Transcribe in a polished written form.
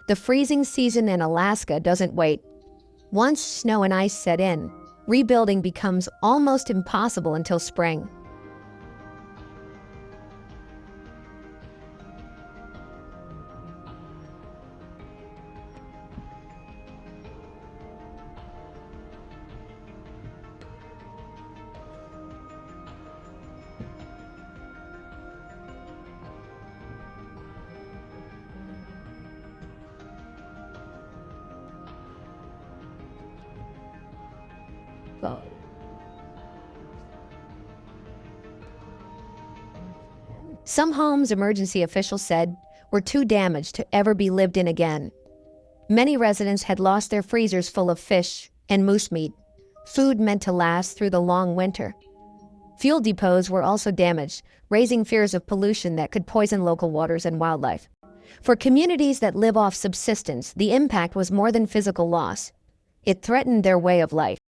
The freezing season in Alaska doesn't wait. Once snow and ice set in, rebuilding becomes almost impossible until spring. Some homes, emergency officials said, were too damaged to ever be lived in again. Many residents had lost their freezers full of fish and moose meat, food meant to last through the long winter. Fuel depots were also damaged, raising fears of pollution that could poison local waters and wildlife. For communities that live off subsistence, the impact was more than physical loss. It threatened their way of life.